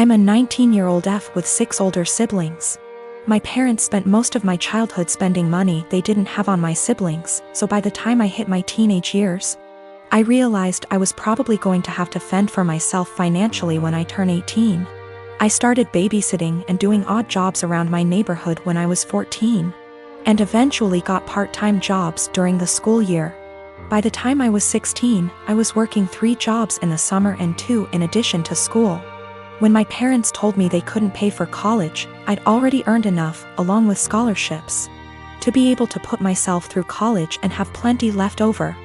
I'm a 19-year-old F with 6 older siblings. My parents spent most of my childhood spending money they didn't have on my siblings, so by the time I hit my teenage years, I realized I was probably going to have to fend for myself financially when I turn 18. I started babysitting and doing odd jobs around my neighborhood when I was 14, and eventually got part-time jobs during the school year. By the time I was 16, I was working 3 jobs in the summer and 2 in addition to school. When my parents told me they couldn't pay for college, I'd already earned enough, along with scholarships, to be able to put myself through college and have plenty left over.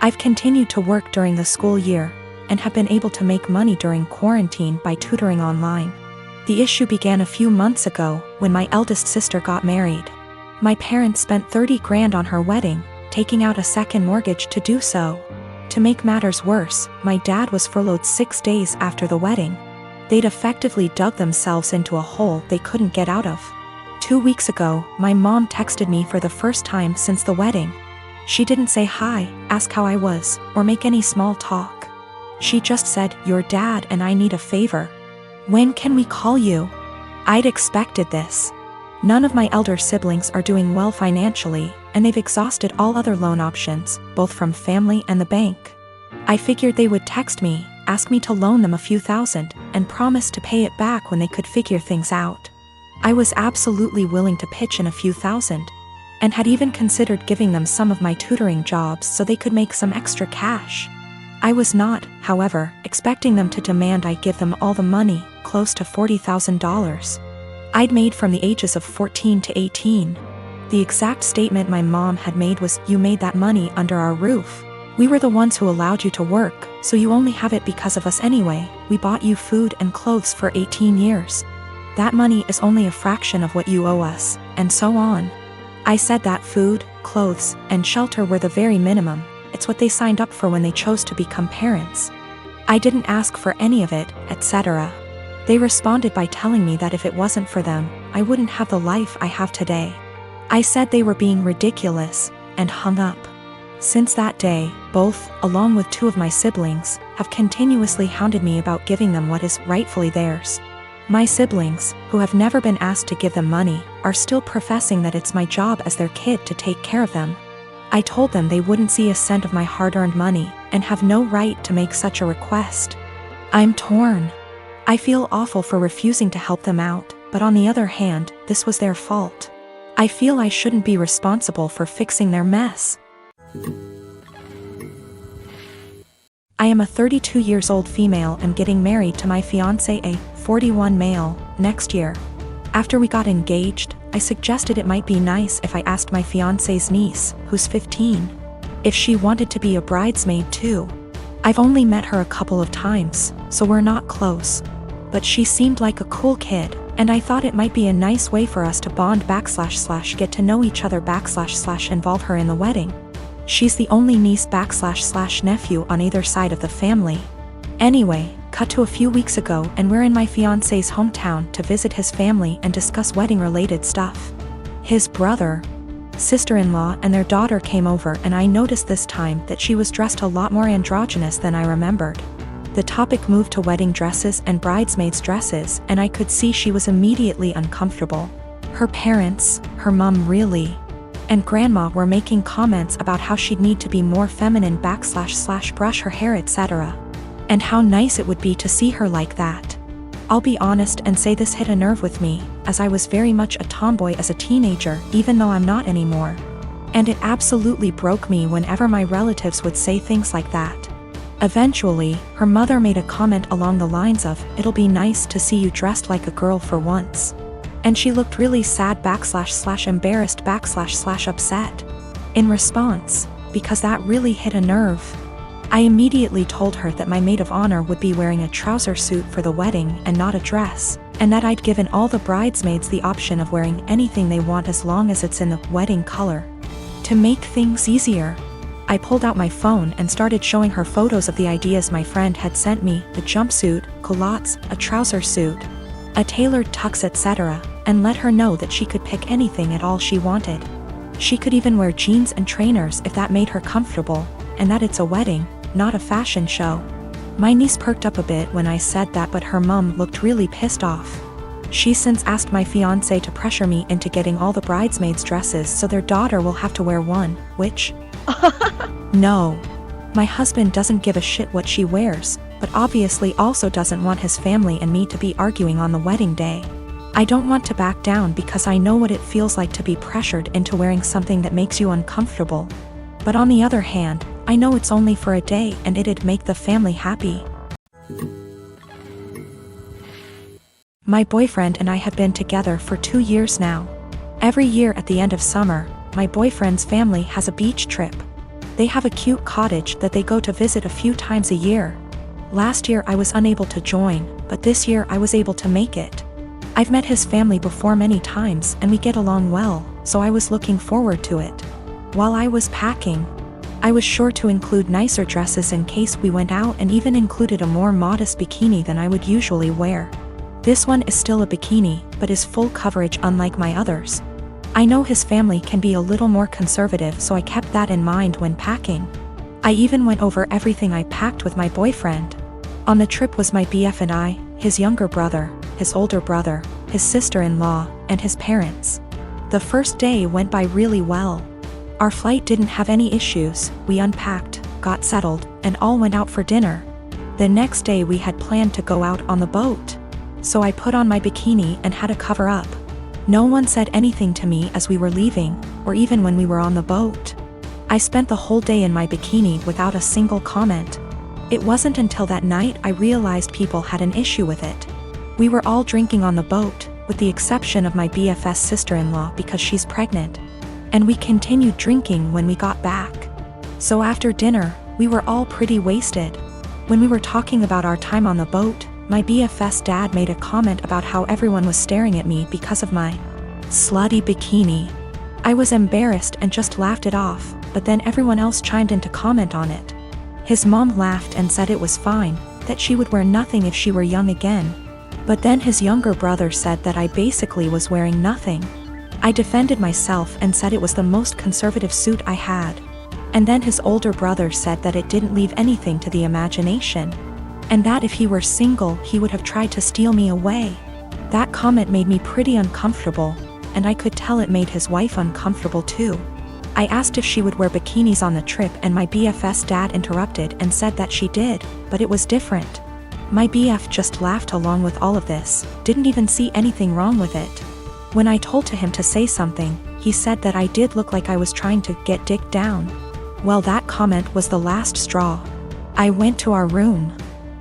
I've continued to work during the school year, and have been able to make money during quarantine by tutoring online. The issue began a few months ago, when my eldest sister got married. My parents spent $30 grand on her wedding, taking out a second mortgage to do so. To make matters worse, my dad was furloughed 6 days after the wedding. They'd effectively dug themselves into a hole they couldn't get out of. 2 weeks ago, my mom texted me for the first time since the wedding. She didn't say hi, ask how I was, or make any small talk. She just said, "Your dad and I need a favor. When can we call you?" I'd expected this. None of my elder siblings are doing well financially, and they've exhausted all other loan options, both from family and the bank. I figured they would text me, ask me to loan them a few thousand, and promise to pay it back when they could figure things out. I was absolutely willing to pitch in a few thousand, and had even considered giving them some of my tutoring jobs so they could make some extra cash. I was not, however, expecting them to demand I give them all the money, close to $40,000. I'd made from the ages of 14 to 18. The exact statement my mom had made was, "You made that money under our roof. We were the ones who allowed you to work, so you only have it because of us anyway. We bought you food and clothes for 18 years. That money is only a fraction of what you owe us," and so on. I said that food, clothes, and shelter were the very minimum. It's what they signed up for when they chose to become parents. I didn't ask for any of it, etc. They responded by telling me that if it wasn't for them, I wouldn't have the life I have today. I said they were being ridiculous, and hung up. Since that day, both, along with 2 of my siblings, have continuously hounded me about giving them what is rightfully theirs. My siblings, who have never been asked to give them money, are still professing that it's my job as their kid to take care of them. I told them they wouldn't see a cent of my hard-earned money, and have no right to make such a request. I'm torn. I feel awful for refusing to help them out, but on the other hand, this was their fault. I feel I shouldn't be responsible for fixing their mess. I am a 32 years old female and getting married to my fiancé, a 41 male, next year. After we got engaged, I suggested it might be nice if I asked my fiancé's niece, who's 15, if she wanted to be a bridesmaid too. I've only met her a couple of times, so we're not close. But she seemed like a cool kid, and I thought it might be a nice way for us to bond / get to know each other / involve her in the wedding. She's the only niece / nephew on either side of the family. Anyway, cut to a few weeks ago and we're in my fiancé's hometown to visit his family and discuss wedding-related stuff. His brother, sister-in-law and their daughter came over, and I noticed this time that she was dressed a lot more androgynous than I remembered. The topic moved to wedding dresses and bridesmaids' dresses, and I could see she was immediately uncomfortable. Her parents, her mom really, and grandma were making comments about how she'd need to be more feminine / brush her hair, etc. And how nice it would be to see her like that. I'll be honest and say this hit a nerve with me, as I was very much a tomboy as a teenager, even though I'm not anymore. And it absolutely broke me whenever my relatives would say things like that. Eventually, her mother made a comment along the lines of, "It'll be nice to see you dressed like a girl for once." And she looked really sad / embarrassed / upset. In response, because that really hit a nerve, I immediately told her that my maid of honor would be wearing a trouser suit for the wedding and not a dress, and that I'd given all the bridesmaids the option of wearing anything they want as long as it's in the wedding color. To make things easier, I pulled out my phone and started showing her photos of the ideas my friend had sent me: the jumpsuit, culottes, a trouser suit, a tailored tux, etc., and let her know that she could pick anything at all she wanted. She could even wear jeans and trainers if that made her comfortable, and that it's a wedding, not a fashion show. My niece perked up a bit when I said that, but her mom looked really pissed off. She's since asked my fiancé to pressure me into getting all the bridesmaids' dresses so their daughter will have to wear one, which… No. My husband doesn't give a shit what she wears, but obviously also doesn't want his family and me to be arguing on the wedding day. I don't want to back down because I know what it feels like to be pressured into wearing something that makes you uncomfortable. But on the other hand, I know it's only for a day and it'd make the family happy. My boyfriend and I have been together for 2 years now. Every year at the end of summer, my boyfriend's family has a beach trip. They have a cute cottage that they go to visit a few times a year. Last year I was unable to join, but this year I was able to make it. I've met his family before many times and we get along well, so I was looking forward to it. While I was packing, I was sure to include nicer dresses in case we went out and even included a more modest bikini than I would usually wear. This one is still a bikini, but is full coverage unlike my others. I know his family can be a little more conservative, so I kept that in mind when packing. I even went over everything I packed with my boyfriend. On the trip was my BF and I, his younger brother, his older brother, his sister-in-law, and his parents. The first day went by really well. Our flight didn't have any issues, we unpacked, got settled, and all went out for dinner. The next day we had planned to go out on the boat. So I put on my bikini and had a cover up. No one said anything to me as we were leaving, or even when we were on the boat. I spent the whole day in my bikini without a single comment. It wasn't until that night I realized people had an issue with it. We were all drinking on the boat, with the exception of my BFS sister-in-law because she's pregnant. And we continued drinking when we got back. So after dinner, we were all pretty wasted. When we were talking about our time on the boat, my BFS dad made a comment about how everyone was staring at me because of my slutty bikini. I was embarrassed and just laughed it off, but then everyone else chimed in to comment on it. His mom laughed and said it was fine, that she would wear nothing if she were young again. But then his younger brother said that I basically was wearing nothing. I defended myself and said it was the most conservative suit I had. And then his older brother said that it didn't leave anything to the imagination. And that if he were single he would have tried to steal me away. That comment made me pretty uncomfortable, and I could tell it made his wife uncomfortable too. I asked if she would wear bikinis on the trip and my BFS dad interrupted and said that she did, but it was different. My BF just laughed along with all of this, didn't even see anything wrong with it. When I told him to say something, he said that I did look like I was trying to get dick down. Well, that comment was the last straw. I went to our room.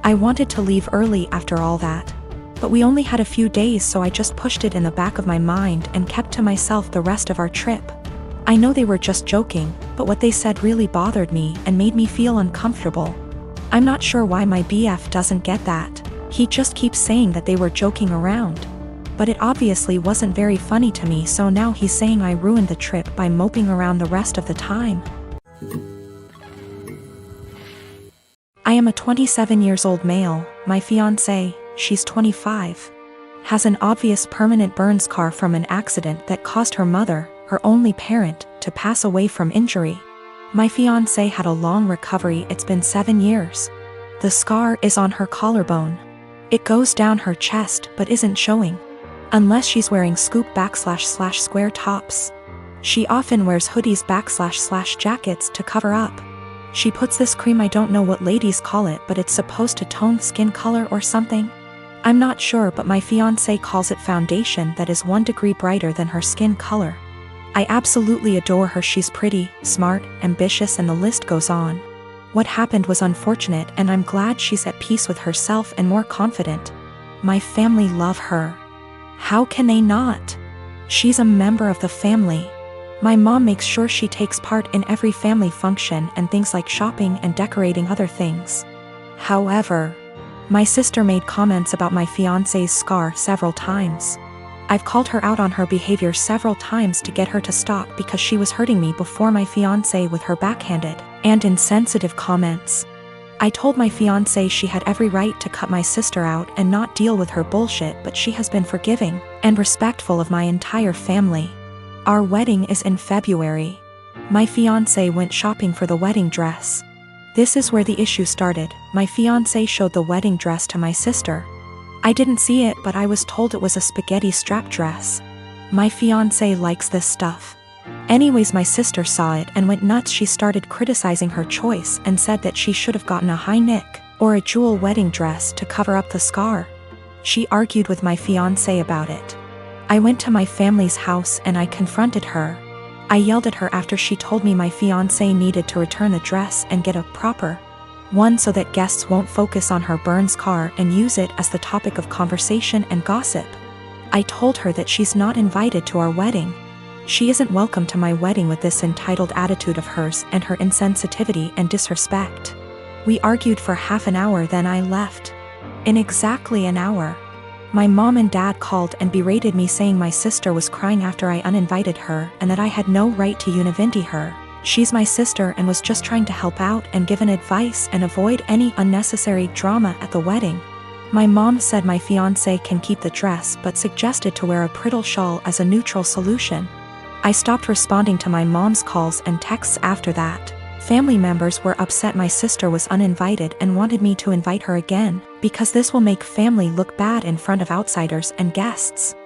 I wanted to leave early after all that. But we only had a few days, so I just pushed it in the back of my mind and kept to myself the rest of our trip. I know they were just joking, but what they said really bothered me and made me feel uncomfortable. I'm not sure why my BF doesn't get that. He just keeps saying that they were joking around. But it obviously wasn't very funny to me, so now he's saying I ruined the trip by moping around the rest of the time. I am a 27-year-old male. My fiancé, she's 25, has an obvious permanent burn scar from an accident that caused her mother, her only parent, to pass away from injury. My fiancé had a long recovery. It's been 7 years. The scar is on her collarbone. It goes down her chest but isn't showing. Unless she's wearing scoop / square tops. She often wears hoodies / jackets to cover up. She puts this cream, I don't know what ladies call it, but it's supposed to tone skin color or something. I'm not sure, but my fiancé calls it foundation that is 1 degree brighter than her skin color. I absolutely adore her. She's pretty, smart, ambitious, and the list goes on. What happened was unfortunate, and I'm glad she's at peace with herself and more confident. My family love her. How can they not? She's a member of the family. My mom makes sure she takes part in every family function and things like shopping and decorating other things. However, my sister made comments about my fiancé's scar several times. I've called her out on her behavior several times to get her to stop because she was hurting me before my fiancé with her backhanded and insensitive comments. I told my fiancé she had every right to cut my sister out and not deal with her bullshit, but she has been forgiving and respectful of my entire family. Our wedding is in February. My fiancé went shopping for the wedding dress. This is where the issue started. My fiancé showed the wedding dress to my sister. I didn't see it, but I was told it was a spaghetti strap dress. My fiancé likes this stuff. Anyways, my sister saw it and went nuts. She started criticizing her choice and said that she should have gotten a high neck or a jewel wedding dress to cover up the scar. She argued with my fiancé about it. I went to my family's house and I confronted her. I yelled at her after she told me my fiancé needed to return the dress and get a proper one so that guests won't focus on her burn scar and use it as the topic of conversation and gossip. I told her that she's not invited to our wedding. She isn't welcome to my wedding with this entitled attitude of hers and her insensitivity and disrespect. We argued for half an hour, then I left. In exactly an hour, my mom and dad called and berated me, saying my sister was crying after I uninvited her and that I had no right to univindi her. She's my sister and was just trying to help out and give an advice and avoid any unnecessary drama at the wedding. My mom said my fiancé can keep the dress but suggested to wear a bridal shawl as a neutral solution. I stopped responding to my mom's calls and texts after that. Family members were upset my sister was uninvited and wanted me to invite her again, because this will make family look bad in front of outsiders and guests.